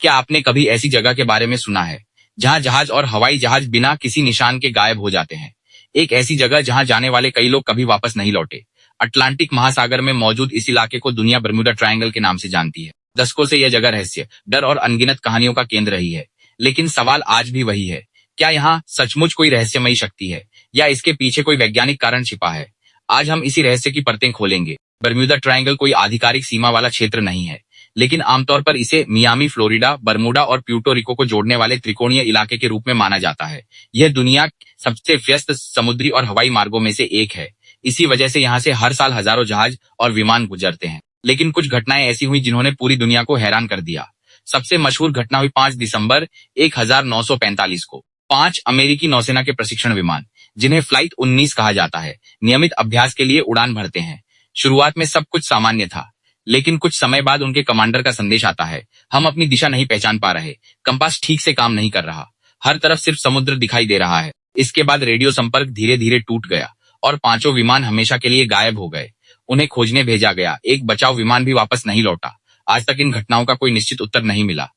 क्या आपने कभी ऐसी जगह के बारे में सुना है जहां जहाज और हवाई जहाज बिना किसी निशान के गायब हो जाते हैं? एक ऐसी जगह जहां जाने वाले कई लोग कभी वापस नहीं लौटे। अटलांटिक महासागर में मौजूद इस इलाके को दुनिया बर्म्यूडा ट्रायंगल के नाम से जानती है। दशकों से यह जगह रहस्य, डर और अनगिनत कहानियों का केंद्र रही है। लेकिन सवाल आज भी वही है, क्या यहाँ सचमुच कोई रहस्यमयी शक्ति है या इसके पीछे कोई वैज्ञानिक कारण छिपा है? आज हम इसी रहस्य की परतें खोलेंगे। बर्म्यूडा ट्रायंगल कोई आधिकारिक सीमा वाला क्षेत्र नहीं है, लेकिन आमतौर पर इसे मियामी, फ्लोरिडा, बर्मुडा और प्यूर्टो रिको को जोड़ने वाले त्रिकोणीय इलाके के रूप में माना जाता है। यह दुनिया सबसे व्यस्त समुद्री और हवाई मार्गों में से एक है। इसी वजह से यहाँ से हर साल हजारों जहाज और विमान गुजरते हैं। लेकिन कुछ घटनाएं ऐसी हुई जिन्होंने पूरी दुनिया को हैरान कर दिया। सबसे मशहूर घटना हुई 5 दिसंबर 1945 को। 5 अमेरिकी नौसेना के प्रशिक्षण विमान, जिन्हें फ्लाइट 19 कहा जाता है, नियमित अभ्यास के लिए उड़ान भरते हैं। शुरुआत में सब कुछ सामान्य था, लेकिन कुछ समय बाद उनके कमांडर का संदेश आता है, हम अपनी दिशा नहीं पहचान पा रहे, कंपास ठीक से काम नहीं कर रहा, हर तरफ सिर्फ समुद्र दिखाई दे रहा है। इसके बाद रेडियो संपर्क धीरे धीरे टूट गया और पांचों विमान हमेशा के लिए गायब हो गए। उन्हें खोजने भेजा गया, एक बचाव विमान भी वापस नहीं लौटा। आज तक इन घटनाओं का कोई निश्चित उत्तर नहीं मिला।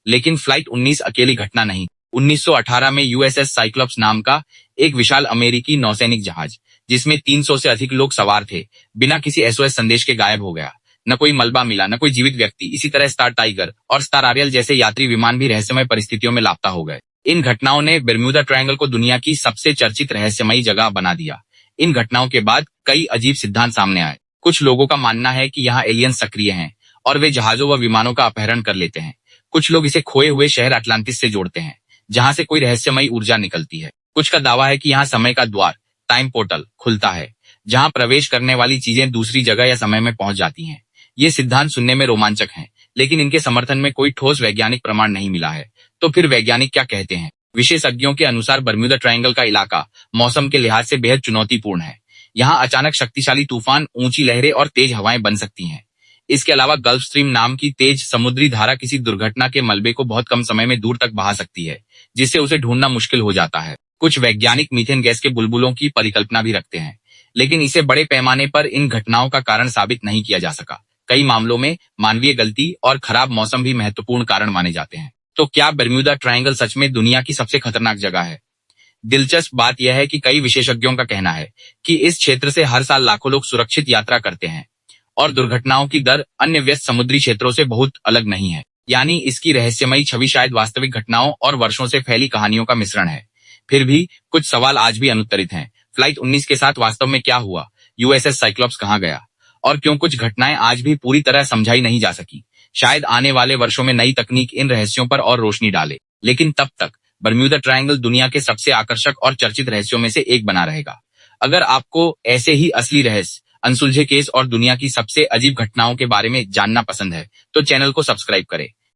लेकिन फ्लाइट 19 अकेली घटना नहीं। 1918 में यूएसएस साइक्लोप्स नाम का एक विशाल अमेरिकी नौसैनिक जहाज, जिसमें 300 से अधिक लोग सवार थे, बिना किसी एसओएस संदेश के गायब हो गया। न कोई मलबा मिला, न कोई जीवित व्यक्ति। इसी तरह स्टार टाइगर और स्टार आरियल जैसे यात्री विमान भी रहस्यमय परिस्थितियों में लापता हो गए। इन घटनाओं ने बर्म्यूडा ट्रायंगल को दुनिया की सबसे चर्चित रहस्यमयी जगह बना दिया। इन घटनाओं के बाद कई अजीब सिद्धांत सामने आए। कुछ लोगों का मानना है कि यहाँ एलियंस सक्रिय हैं और वे जहाजों व विमानों का अपहरण कर लेते हैं। कुछ लोग इसे खोए हुए शहर अटलांटिस से जोड़ते हैं, जहां से कोई रहस्यमयी ऊर्जा निकलती है। कुछ का दावा है कि यहाँ समय का द्वार, टाइम पोर्टल खुलता है, जहां प्रवेश करने वाली चीजें दूसरी जगह या समय में पहुंच जाती हैं। ये सिद्धांत सुनने में रोमांचक हैं, लेकिन इनके समर्थन में कोई ठोस वैज्ञानिक प्रमाण नहीं मिला है। तो फिर वैज्ञानिक क्या कहते हैं? विशेषज्ञों के अनुसार बर्म्यूडा ट्रायंगल का इलाका मौसम के लिहाज से बेहद चुनौतीपूर्ण है। यहाँ अचानक शक्तिशाली तूफान, ऊंची लहरें और तेज हवाएं बन सकती हैं। इसके अलावा गल्फ स्ट्रीम नाम की तेज समुद्री धारा किसी दुर्घटना के मलबे को बहुत कम समय में दूर तक बहा सकती है, जिससे उसे ढूंढना मुश्किल हो जाता है। कुछ वैज्ञानिक मीथेन गैस के बुलबुलों की परिकल्पना भी रखते हैं, लेकिन इसे बड़े पैमाने पर इन घटनाओं का कारण साबित नहीं किया जा सका। कई मामलों में मानवीय गलती और खराब मौसम भी महत्वपूर्ण कारण माने जाते हैं। तो क्या बर्म्यूडा ट्रायंगल सच में दुनिया की सबसे खतरनाक जगह है? दिलचस्प बात यह है कि कई विशेषज्ञों का कहना है कि इस क्षेत्र से हर साल लाखों लोग सुरक्षित यात्रा करते हैं और दुर्घटनाओं की दर अन्य व्यस्त समुद्री क्षेत्रों से बहुत अलग नहीं है। यानी इसकी रहस्यमयी छवि शायद वास्तविक घटनाओं और वर्षों से फैली कहानियों का मिश्रण है। फिर भी कुछ सवाल आज भी अनुत्तरित हैं। फ्लाइट 19 के साथ वास्तव में क्या हुआ? यूएसएस साइक्लोप्स कहाँ गया? और क्यों कुछ घटनाएं आज भी पूरी तरह समझाई नहीं जा सकी? शायद आने वाले वर्षों में नई तकनीक इन रहस्यों पर और रोशनी डाले। लेकिन तब तक बर्म्यूडा ट्रायंगल दुनिया के सबसे आकर्षक और चर्चित रहस्यों में से एक बना रहेगा। अगर आपको ऐसे ही असली रहस्य, अनसुलझे केस और दुनिया की सबसे अजीब घटनाओं के बारे में जानना पसंद है, तो चैनल को सब्सक्राइब करें